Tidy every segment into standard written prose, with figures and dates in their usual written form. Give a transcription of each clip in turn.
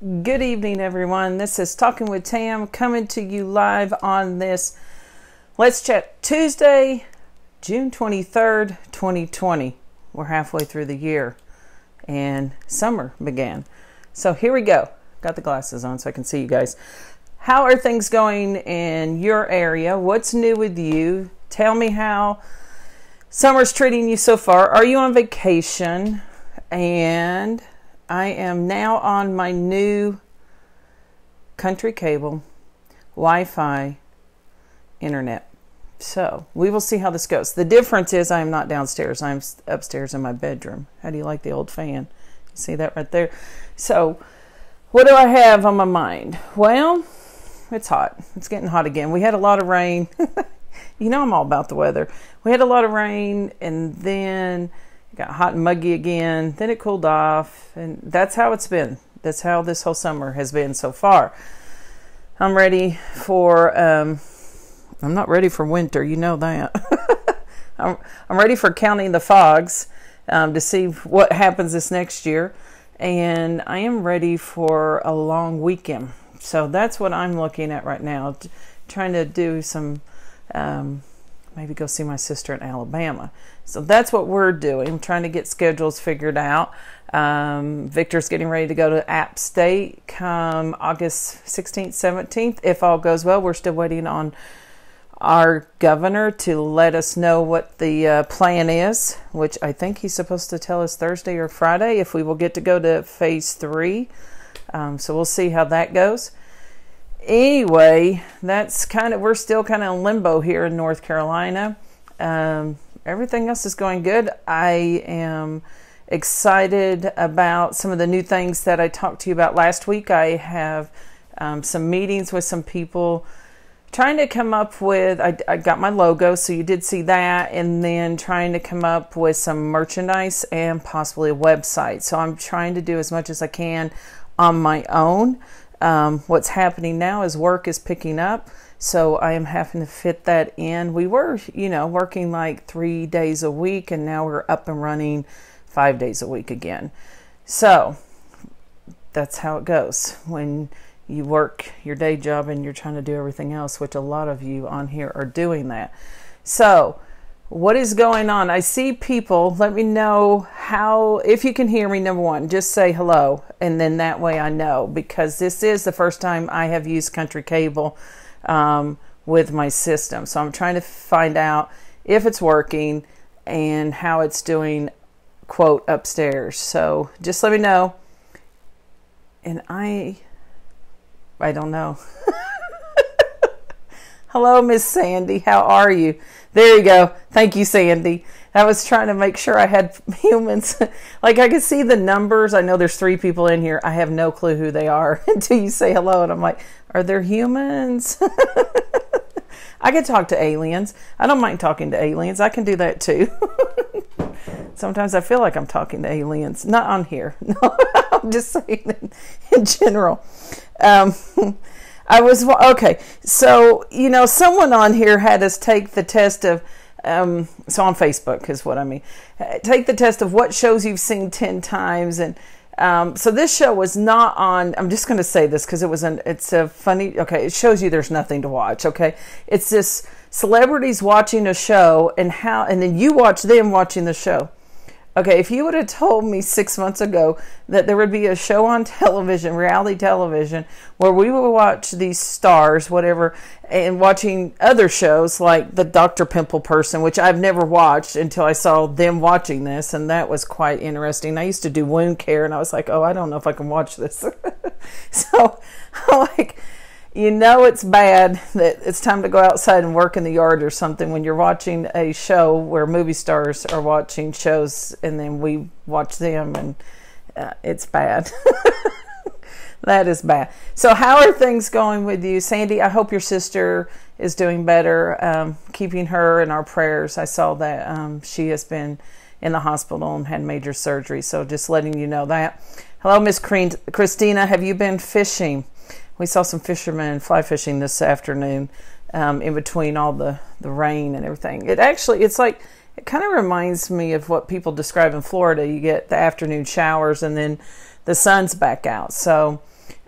Good evening, everyone. This is Talking with Tam coming to you live on this Let's Chat Tuesday, June 23rd, 2020. We're halfway through the year and summer began. So here we go. Got the glasses on so I can see you guys. How are things going in your area? What's new with you? Tell me how summer's treating you so far. Are you on vacation? And I am now on my new country cable, Wi-Fi, internet. So we will see how this goes. The difference is I am not downstairs. I'm upstairs in my bedroom. How do you like the old fan? See that right there? So what do I have on my mind? Well, it's hot. It's getting hot again. We had a lot of rain. You know I'm all about the weather. We had a lot of rain and then it got hot and muggy again. Then it cooled off. And that's how it's been. That's how this whole summer has been so far. I'm ready for, I'm not ready for winter. You know that. I'm ready for counting the fogs to see what happens this next year. And I am ready for a long weekend. So that's what I'm looking at right now. Trying to do some, maybe go see my sister in Alabama. So that's what we're doing. I'm trying to get schedules figured out. Victor's getting ready to go to App State come August 16th, 17th. If all goes well, we're still waiting on our governor to let us know what the plan is, which I think he's supposed to tell us Thursday or Friday if we will get to go to phase 3. So we'll see how that goes. Anyway, that's we're still kind of in limbo here in North Carolina. Everything else is going good. I am excited about some of the new things that I talked to you about last week. I have some meetings with some people trying to come up with, I got my logo, so you did see that, and then trying to come up with some merchandise and possibly a website. So I'm trying to do as much as I can on my own. What's happening now is work is picking up, so I am having to fit that in. We were, working like 3 days a week, and now we're up and running 5 days a week again. So that's how it goes when you work your day job and you're trying to do everything else, which a lot of you on here are doing that. So what is going on? I see people. Let me know if you can hear me. Number one, just say hello, and then that way I know, because this is the first time I have used country cable with my system. So I'm trying to find out if it's working and how it's doing, quote, upstairs. So just let me know. And I don't know. Hello, Miss Sandy. How are you? There you go. Thank you, Sandy. I was trying to make sure I had humans. Like, I could see the numbers. I know there's 3 people in here. I have no clue who they are until you say hello. And I'm like, are there humans? I could talk to aliens. I don't mind talking to aliens. I can do that too. Sometimes I feel like I'm talking to aliens. Not on here. No, I'm just saying in general. Okay, so, someone on here had us take the test of, so on Facebook is what I mean, take the test of what shows you've seen 10 times. And so this show was not on, I'm just going to say this because it's a funny, okay, it shows you there's nothing to watch, okay? It's this celebrities watching a show and then you watch them watching the show. Okay, if you would have told me 6 months ago that there would be a show on television, reality television, where we would watch these stars, whatever, and watching other shows like the Dr. Pimple person, which I've never watched until I saw them watching this, and that was quite interesting. I used to do wound care, and I was like, oh, I don't know if I can watch this. So, I'm like, it's bad that it's time to go outside and work in the yard or something when you're watching a show where movie stars are watching shows and then we watch them, and it's bad. That is bad. So how are things going with you, Sandy? I hope your sister is doing better. Keeping her in our prayers. I saw that she has been in the hospital and had major surgery, so just letting you know that. Hello, Miss Christina. Have you been fishing? We saw some fishermen fly fishing this afternoon in between all the rain and everything. It kind of reminds me of what people describe in Florida. You get the afternoon showers and then the sun's back out. So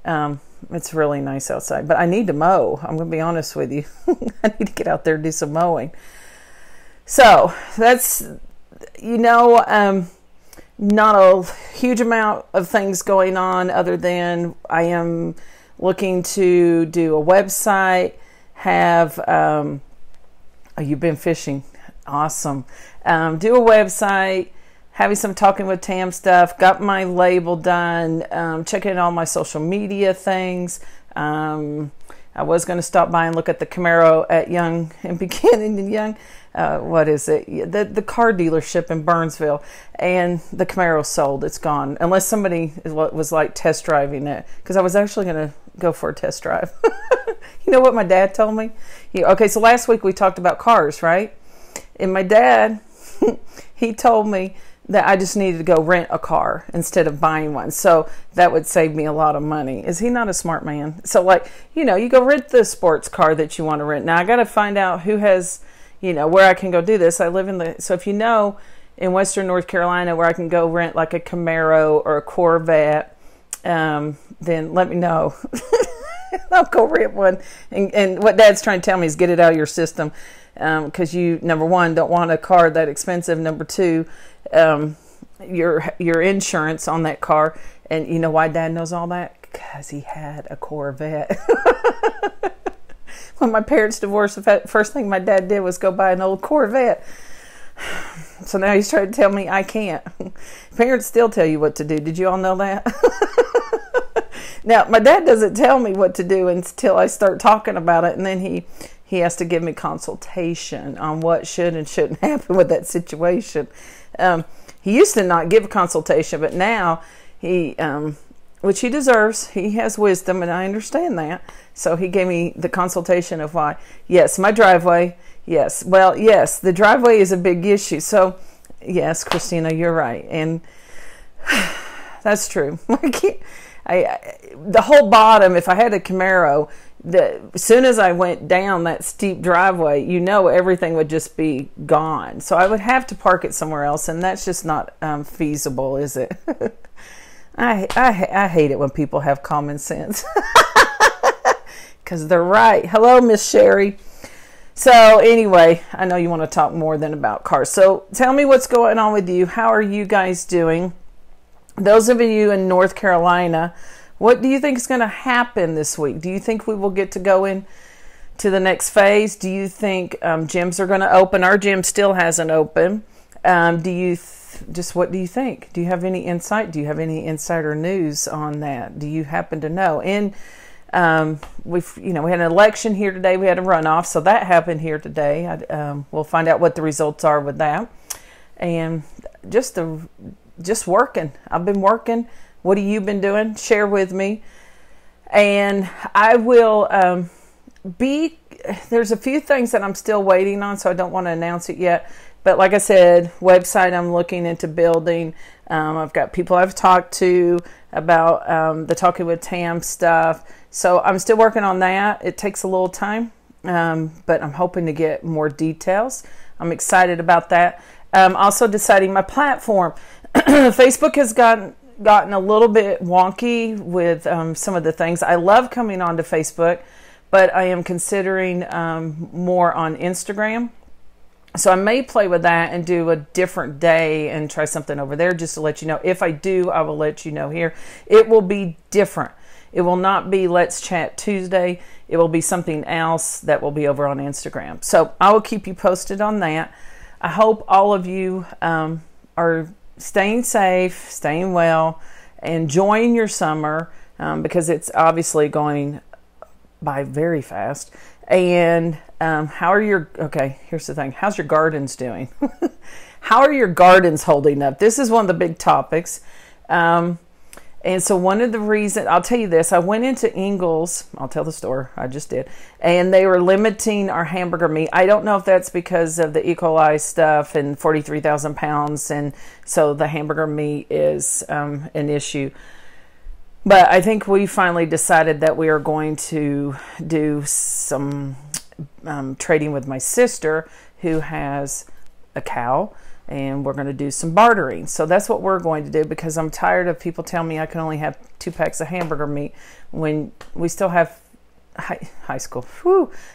It's really nice outside, but I need to mow. I'm going to be honest with you. I need to get out there and do some mowing. So that's, not a huge amount of things going on other than I am looking to do a website, have, oh, you've been fishing. Awesome. Do a website, having some Talking with Tam stuff, got my label done, checking all my social media things. I was going to stop by and look at the Camaro at Young and Buchanan and Young. What is it? The car dealership in Burnsville. And the Camaro sold. It's gone. Unless somebody was like test driving it. Because I was actually going to go for a test drive. You know what my dad told me? Okay, so last week we talked about cars, right? And my dad, he told me that I just needed to go rent a car instead of buying one. So that would save me a lot of money. Is he not a smart man? So you go rent the sports car that you want to rent. Now I got to find out who has, where I can go do this. I live so if in Western North Carolina where I can go rent like a Camaro or a Corvette, then let me know. I'll go rent one. And what Dad's trying to tell me is get it out of your system. Because you, number one, don't want a car that expensive. Number two, your insurance on that car. And you know why Dad knows all that? Because he had a Corvette. When my parents divorced, the first thing my dad did was go buy an old Corvette. So now he's trying to tell me I can't. Parents still tell you what to do. Did you all know that? Now, my dad doesn't tell me what to do until I start talking about it. And then he has to give me consultation on what should and shouldn't happen with that situation. He used to not give a consultation, but now he, which he deserves, he has wisdom, and I understand that. So he gave me the consultation of why. Yes, my driveway. Yes. Well, yes, the driveway is a big issue. So, yes, Christina, you're right. And that's true. The whole bottom, if I had a Camaro, as soon as I went down that steep driveway, everything would just be gone. So I would have to park it somewhere else, and that's just not feasible, is it? I hate it when people have common sense. Because they're right. Hello, Miss Sherry. So anyway, I know you want to talk more than about cars. So tell me what's going on with you. How are you guys doing? Those of you in North Carolina, what do you think is going to happen this week? Do you think we will get to go in to the next phase? Do you think gyms are going to open? Our gym still hasn't opened. What do you think? Do you have any insight? Do you have any insider news on that? Do you happen to know? And we had an election here today. We had a runoff, so that happened here today. We'll find out what the results are with that. And just working. I've been working. What have you been doing? Share with me. And I will there's a few things that I'm still waiting on, so I don't want to announce it yet. But like I said, website I'm looking into building. I've got people I've talked to about the Talking with Tam stuff. So I'm still working on that. It takes a little time, but I'm hoping to get more details. I'm excited about that. Also deciding my platform. Facebook has gotten a little bit wonky with some of the things. I love coming onto Facebook, but I am considering more on Instagram. So I may play with that and do a different day and try something over there just to let you know. If I do, I will let you know here. It will be different. It will not be Let's Chat Tuesday. It will be something else that will be over on Instagram. So I will keep you posted on that. I hope all of you are staying safe, staying well, enjoying your summer because it's obviously going by very fast. And here's the thing. How's your gardens doing? How are your gardens holding up? This is one of the big topics. And so one of the reasons, I'll tell you this, I went into Ingles, I'll tell the store, I just did, and they were limiting our hamburger meat. I don't know if that's because of the E. coli stuff and 43,000 pounds, and so the hamburger meat is an issue. But I think we finally decided that we are going to do some trading with my sister, who has a cow, and we're going to do some bartering. So that's what we're going to do, because I'm tired of people telling me I can only have 2 packs of hamburger meat when we still have high school,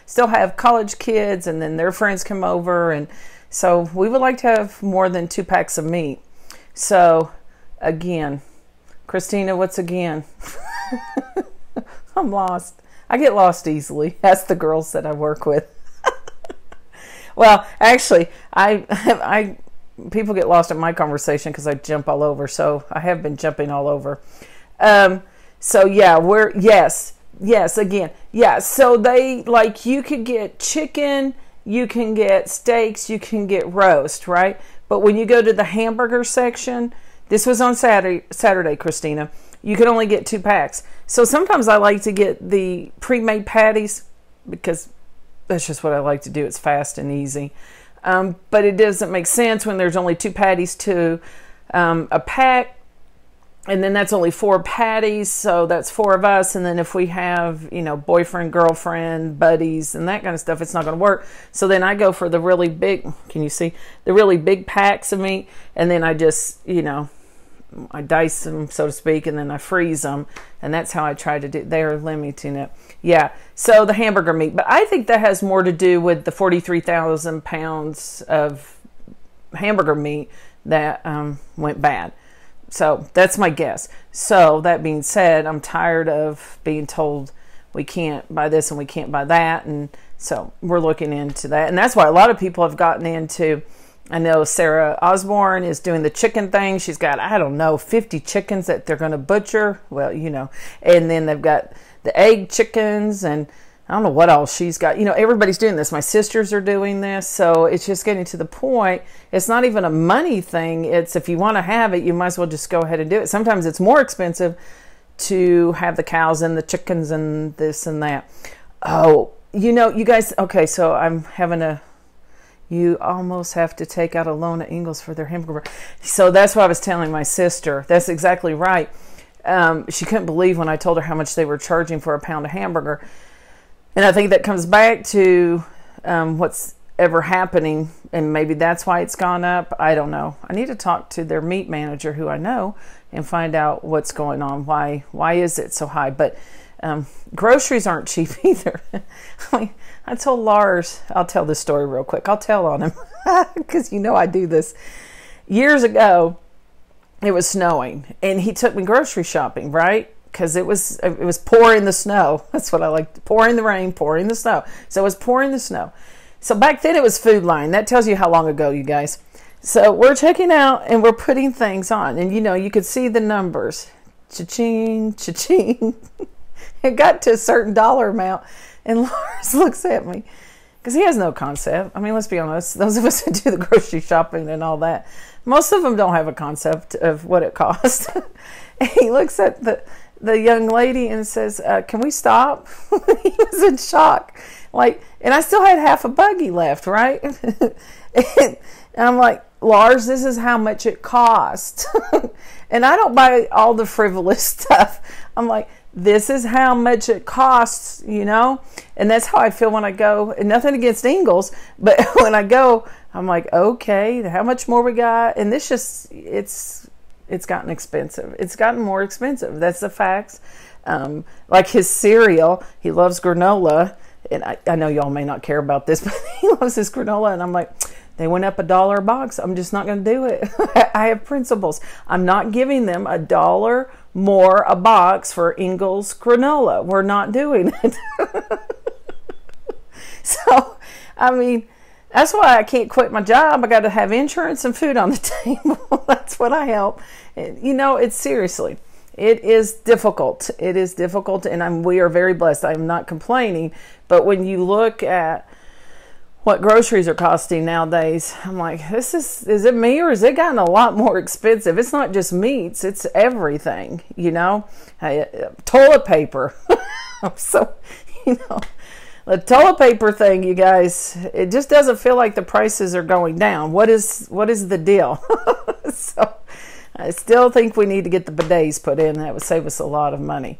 still have college kids, and then their friends come over, and so we would like to have more than 2 packs of meat. So again, Christina, what's again? I'm lost. I get lost easily. That's the girls that I work with. Well, actually, people get lost in my conversation because I jump all over. So I have been jumping all over. So yeah, again. Yeah, so they, like, you could get chicken, you can get steaks, you can get roast, right? But when you go to the hamburger section, this was on Saturday, Christina, you can only get 2 packs. So sometimes I like to get the pre-made patties because that's just what I like to do. It's fast and easy. But it doesn't make sense when there's only 2 patties to a pack. And then that's only 4 patties, so that's 4 of us. And then if we have, boyfriend, girlfriend, buddies, and that kind of stuff, it's not going to work. So then I go for the really big, can you see, the really big packs of meat. And then I just, I dice them, so to speak, and then I freeze them. And that's how I try to do, they're limiting it. Yeah, so the hamburger meat. But I think that has more to do with the 43,000 pounds of hamburger meat that went bad. So that's my guess. So that being said, I'm tired of being told we can't buy this and we can't buy that. And so we're looking into that. And that's why a lot of people have gotten into, I know Sarah Osborne is doing the chicken thing. She's got, 50 chickens that they're going to butcher. Well, and then they've got the egg chickens, and I don't know what else she's got. Everybody's doing this. My sisters are doing this. So it's just getting to the point. It's not even a money thing. It's if you want to have it, you might as well just go ahead and do it. Sometimes it's more expensive to have the cows and the chickens and this and that. Oh, you guys, okay, so I'm having you almost have to take out a loan at Ingles for their hamburger. So that's what I was telling my sister. That's exactly right. She couldn't believe when I told her how much they were charging for a pound of hamburger. And I think that comes back to what's ever happening, and maybe that's why it's gone up. I don't know. I need to talk to their meat manager, who I know, and find out what's going on. Why is it so high? But groceries aren't cheap either. I told Lars, I'll tell this story real quick. I'll tell on him because I do this. Years ago, it was snowing, and he took me grocery shopping, right? Because it was pouring the snow. That's what I like. Pouring the rain, pouring the snow. So it was pouring the snow. So back then it was Food Line. That tells you how long ago, you guys. So we're checking out and we're putting things on. And you could see the numbers. Cha-ching, cha-ching. It got to a certain dollar amount. And Lars looks at me. Because he has no concept. I mean, let's be honest. Those of us that do the grocery shopping and all that, most of them don't have a concept of what it costs. And he looks at the young lady and says, can we stop? He was in shock. And I still had half a buggy left, right? And I'm like, Lars, this is how much it costs. And I don't buy all the frivolous stuff. I'm like, this is how much it costs, And that's how I feel when I go. And nothing against Ingles, but when I go, I'm like, okay, how much more we got? And this it's gotten expensive. It's gotten more expensive. That's the facts. Like his cereal, he loves granola. And I know y'all may not care about this, but he loves his granola. And I'm like, they went up $1 a box. I'm just not going to do it. I have principles. I'm not giving them $1 more a box for Ingles granola. We're not doing it. So, I mean, that's why I can't quit my job. I got to have insurance and food on the table. That's what I help. It's seriously, it is difficult. It is difficult, and we are very blessed. I'm not complaining, but when you look at what groceries are costing nowadays, I'm like, is it me, or has it gotten a lot more expensive? It's not just meats, it's everything, toilet paper. So, the toilet paper thing, you guys, it just doesn't feel like the prices are going down. What is the deal? So I still think we need to get the bidets put in. That would save us a lot of money.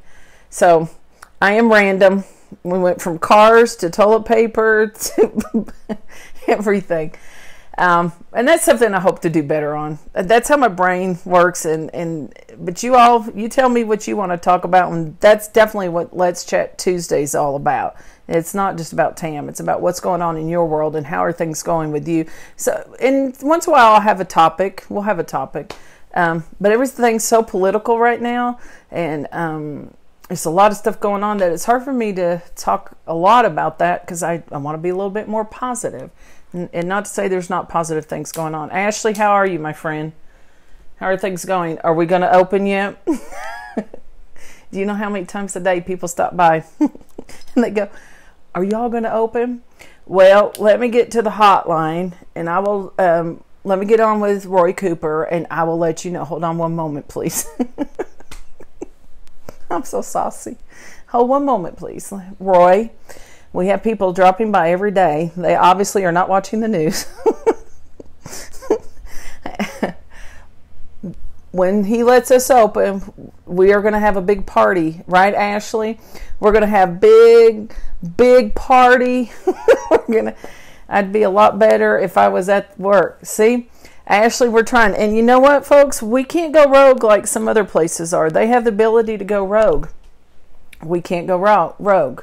So I am random. We went from cars to toilet paper to everything. And that's something I hope to do better on. That's how my brain works. But you tell me what you want to talk about, and that's definitely what Let's Chat Tuesday is all about. It's not just about Tam. It's about what's going on in your world and how are things going with you. So, and once in a while I'll have a topic. We'll have a topic. But everything's so political right now, and there's a lot of stuff going on that it's hard for me to talk a lot about that because I want to be a little bit more positive. And not to say there's not positive things going on. Ashley, how are you, my friend? How are things going? Are we going to open yet? Do you know how many times a day people stop by and they go, are y'all going to open? Well, let me get to the hotline, and I will, let me get on with Roy Cooper, and I will let you know. Hold on one moment, please. I'm so saucy. Hold one moment, please. Roy, we have people dropping by every day. They obviously are not watching the news. When he lets us open, we are going to have a big party. Right, Ashley? We're going to have big party. I'd be a lot better if I was at work. See? Ashley, we're trying. And you know what, folks? We can't go rogue like some other places are. They have the ability to go rogue. We can't go rogue.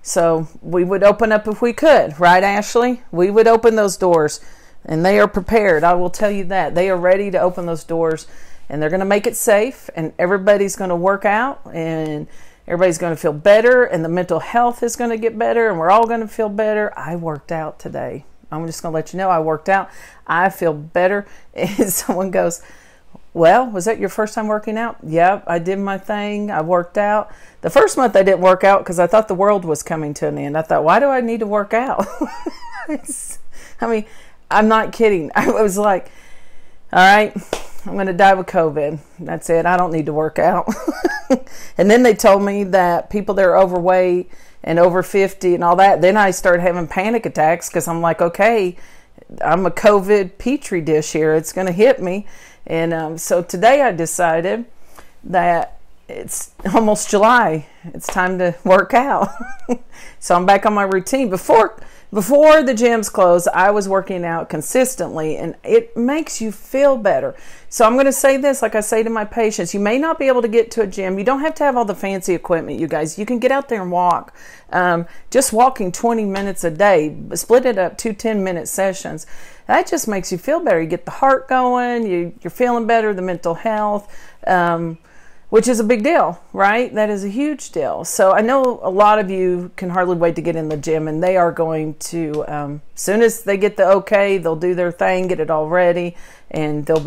So we would open up if we could. Right, Ashley? We would open those doors. And they are prepared. I will tell you that. They are ready to open those doors. And they're going to make it safe. And everybody's going to work out. And everybody's going to feel better. And the mental health is going to get better. And we're all going to feel better. I worked out today. I'm just going to let you know I worked out. I feel better. And someone goes, well, was that your first time working out? Yep, I did my thing. I worked out. The first month I didn't work out because I thought the world was coming to an end. I thought, why do I need to work out? I mean, I'm not kidding. I was like, all right, I'm going to die with COVID. That's it. I don't need to work out. And then they told me that people that are overweight and over 50 and all that, then I started having panic attacks because I'm like, okay, I'm a COVID petri dish here. It's going to hit me. And so today I decided that it's almost July. It's time to work out. So I'm back on my routine. Before the gyms closed, I was working out consistently, and it makes you feel better. So I'm going to say this, like I say to my patients, you may not be able to get to a gym. You don't have to have all the fancy equipment, you guys. You can get out there and walk. Just walking 20 minutes a day, split it up, 2 10-minute sessions. That just makes you feel better. You get the heart going, you're feeling better, the mental health, which is a big deal, right? That is a huge deal. So I know a lot of you can hardly wait to get in the gym, and they are going to, as soon as they get the okay, they'll do their thing, get it all ready, and we'll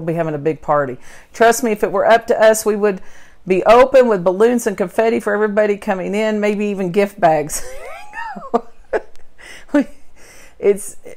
be having a big party. Trust me, if it were up to us, we would be open with balloons and confetti for everybody coming in, maybe even gift bags.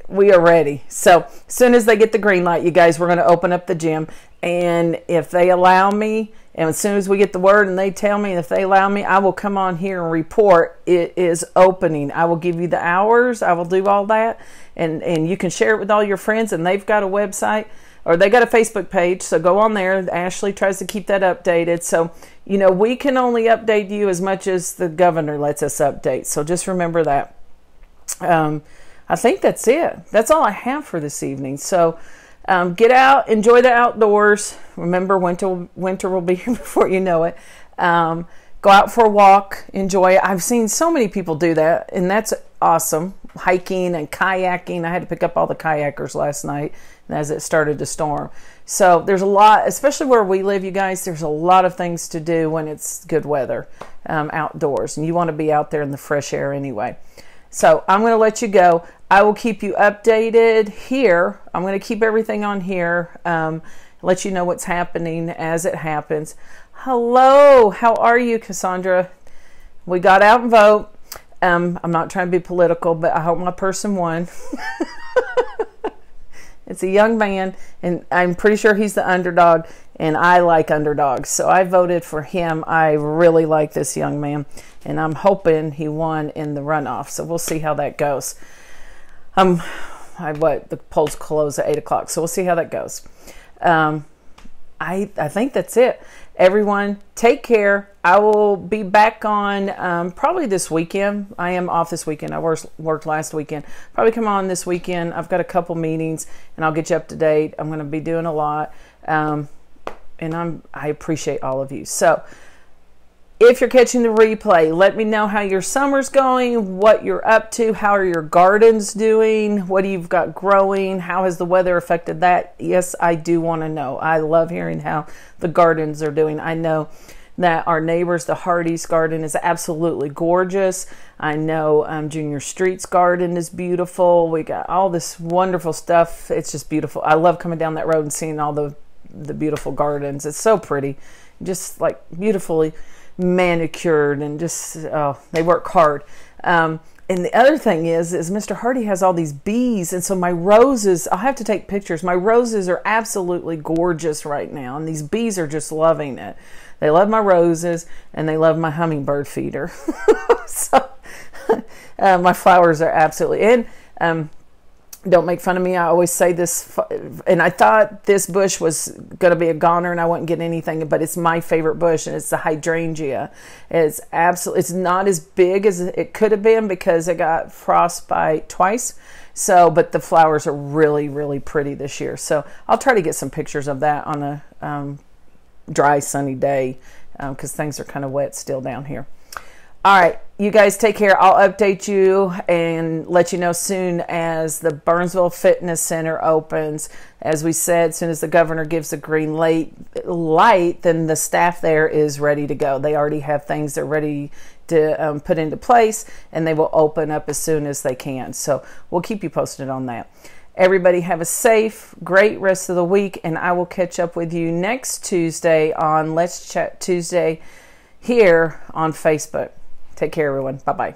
We are ready. So as soon as they get the green light, you guys, we're going to open up the gym. And if they allow me, and as soon as we get the word and they tell me, if they allow me, I will come on here and report it is opening. I will give you the hours. I will do all that. And you can share it with all your friends. And they've got a website, or they got a Facebook page. So go on there. Ashley tries to keep that updated. So, we can only update you as much as the governor lets us update. So just remember that. I think that's it. That's all I have for this evening. So get out, enjoy the outdoors. Remember, winter will be here before you know it. Go out for a walk, enjoy it. I've seen so many people do that, and that's awesome. Hiking and kayaking. I had to pick up all the kayakers last night as it started to storm. So there's a lot, especially where we live, you guys, there's a lot of things to do when it's good weather outdoors, and you want to be out there in the fresh air anyway. So I'm going to let you go. I will keep you updated here. I'm going to keep everything on here, let you know what's happening as it happens. Hello, how are you, Cassandra? We got out and vote. I'm not trying to be political, but I hope my person won. It's a young man, and I'm pretty sure he's the underdog, and I like underdogs. So I voted for him. I really like this young man, and I'm hoping he won in the runoff. So we'll see how that goes. The polls close at 8 o'clock, so we'll see how that goes. I think that's it. Everyone, take care. I will be back on probably this weekend. I am off this weekend. I worked last weekend. Probably come on this weekend. I've got a couple meetings, and I'll get you up to date. I'm going to be doing a lot, and I appreciate all of you. So if you're catching the replay, let me know how your summer's going, what you're up to, how are your gardens doing, what you've got growing, how has the weather affected that? Yes, I do want to know. I love hearing how the gardens are doing. I know that our neighbors, the Hardy's garden is absolutely gorgeous. I know Junior Street's garden is beautiful. We got all this wonderful stuff. It's just beautiful. I love coming down that road and seeing all the beautiful gardens. It's so pretty, just like beautifully manicured, and just they work hard. And the other thing is Mr. Hardy has all these bees, and so my roses, I'll have to take pictures. My roses are absolutely gorgeous right now, and these bees are just loving it. They love my roses, and they love my hummingbird feeder. So my flowers are absolutely, and don't make fun of me. I always say this, and I thought this bush was going to be a goner and I wouldn't get anything, but it's my favorite bush, and it's the hydrangea. It's not as big as it could have been because it got frostbite twice. So, but the flowers are really, really pretty this year. So I'll try to get some pictures of that on a dry, sunny day because things are kind of wet still down here. All right, you guys take care. I'll update you and let you know soon as the Burnsville Fitness Center opens. As we said, as soon as the governor gives the green light, then the staff there is ready to go. They already have things they're ready to put into place, and they will open up as soon as they can. So we'll keep you posted on that. Everybody have a safe, great rest of the week, and I will catch up with you next Tuesday on Let's Chat Tuesday here on Facebook. Take care, everyone. Bye-bye.